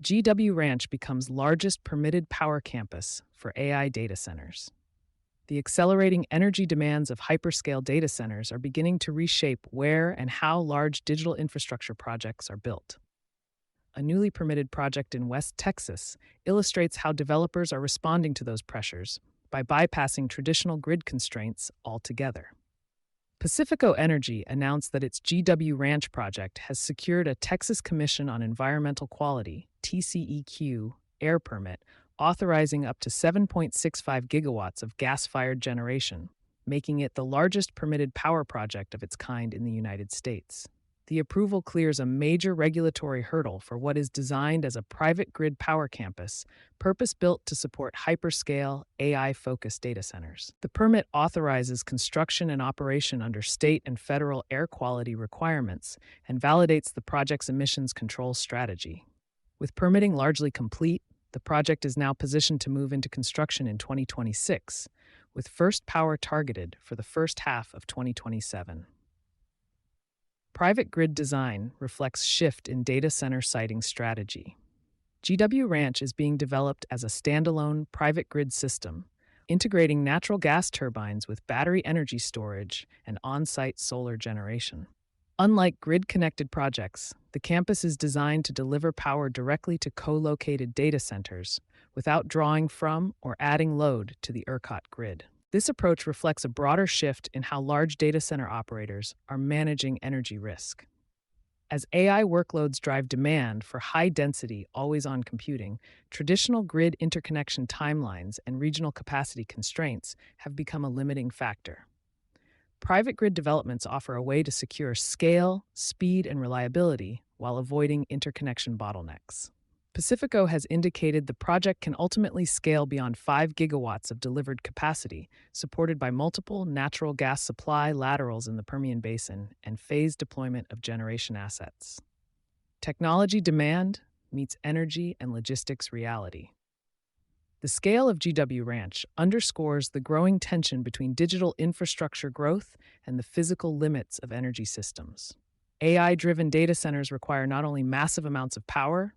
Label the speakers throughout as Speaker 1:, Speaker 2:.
Speaker 1: GW Ranch becomes largest permitted power campus for AI data centers. The accelerating energy demands of hyperscale data centers are beginning to reshape where and how large digital infrastructure projects are built. A newly permitted project in West Texas illustrates how developers are responding to those pressures by bypassing traditional grid constraints altogether. Pacifico Energy announced that its GW Ranch project has secured a Texas Commission on Environmental Quality (TCEQ) air permit authorizing up to 7.65 gigawatts of gas-fired generation, making it the largest permitted power project of its kind in the United States. The approval clears a major regulatory hurdle for what is designed as a private grid power campus, purpose-built to support hyperscale, AI-focused data centers. The permit authorizes construction and operation under state and federal air quality requirements and validates the project's emissions control strategy. With permitting largely complete, the project is now positioned to move into construction in 2026, with first power targeted for the first half of 2027. Private grid design reflects shift in data center siting strategy. GW Ranch is being developed as a standalone private grid system, integrating natural gas turbines with battery energy storage and on-site solar generation. Unlike grid-connected projects, the campus is designed to deliver power directly to co-located data centers without drawing from or adding load to the ERCOT grid. This approach reflects a broader shift in how large data center operators are managing energy risk. As AI workloads drive demand for high-density, always-on computing, traditional grid interconnection timelines and regional capacity constraints have become a limiting factor. Private grid developments offer a way to secure scale, speed, and reliability while avoiding interconnection bottlenecks. Pacifico has indicated the project can ultimately scale beyond 5 gigawatts of delivered capacity, supported by multiple natural gas supply laterals in the Permian Basin and phased deployment of generation assets. Technology demand meets energy and logistics reality. The scale of GW Ranch underscores the growing tension between digital infrastructure growth and the physical limits of energy systems. AI-driven data centers require not only massive amounts of power,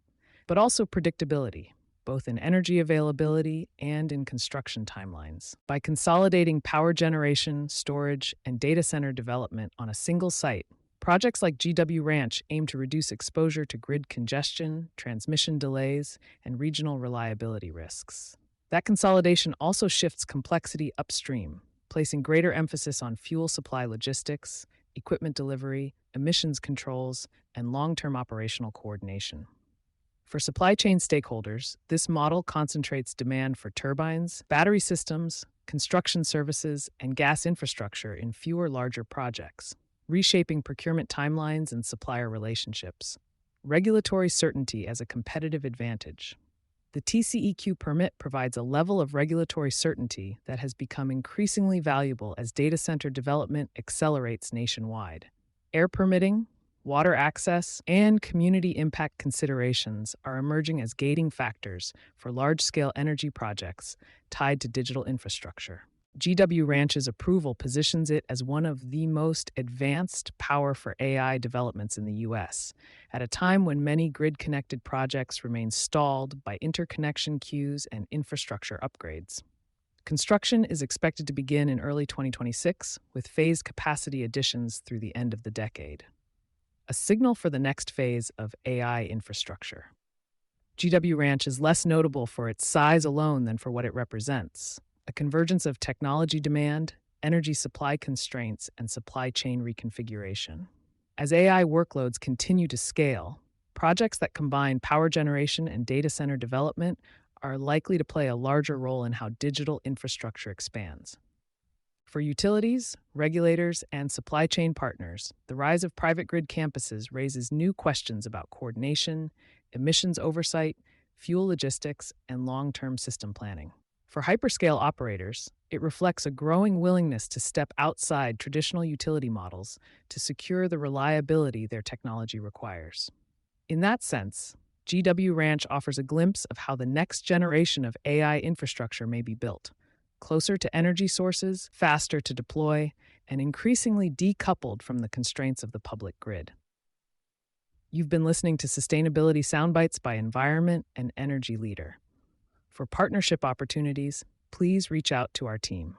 Speaker 1: but also predictability, both in energy availability and in construction timelines. By consolidating power generation, storage, and data center development on a single site, projects like GW Ranch aim to reduce exposure to grid congestion, transmission delays, and regional reliability risks. That consolidation also shifts complexity upstream, placing greater emphasis on fuel supply logistics, equipment delivery, emissions controls, and long-term operational coordination. For supply chain stakeholders, this model concentrates demand for turbines, battery systems, construction services, and gas infrastructure in fewer larger projects, reshaping procurement timelines and supplier relationships. Regulatory certainty as a competitive advantage. The TCEQ permit provides a level of regulatory certainty that has become increasingly valuable as data center development accelerates nationwide. Air permitting, water access, and community impact considerations are emerging as gating factors for large-scale energy projects tied to digital infrastructure. GW Ranch's approval positions it as one of the most advanced power for AI developments in the U.S., at a time when many grid-connected projects remain stalled by interconnection queues and infrastructure upgrades. Construction is expected to begin in early 2026, with phased capacity additions through the end of the decade. A signal for the next phase of AI infrastructure. GW Ranch is less notable for its size alone than for what it represents, a convergence of technology demand, energy supply constraints, and supply chain reconfiguration. As AI workloads continue to scale, projects that combine power generation and data center development are likely to play a larger role in how digital infrastructure expands. For utilities, regulators, and supply chain partners, the rise of private grid campuses raises new questions about coordination, emissions oversight, fuel logistics, and long-term system planning. For hyperscale operators, it reflects a growing willingness to step outside traditional utility models to secure the reliability their technology requires. In that sense, GW Ranch offers a glimpse of how the next generation of AI infrastructure may be built, closer to energy sources, faster to deploy, and increasingly decoupled from the constraints of the public grid. You've been listening to Sustainability Soundbites by Environment and Energy Leader. For partnership opportunities, please reach out to our team.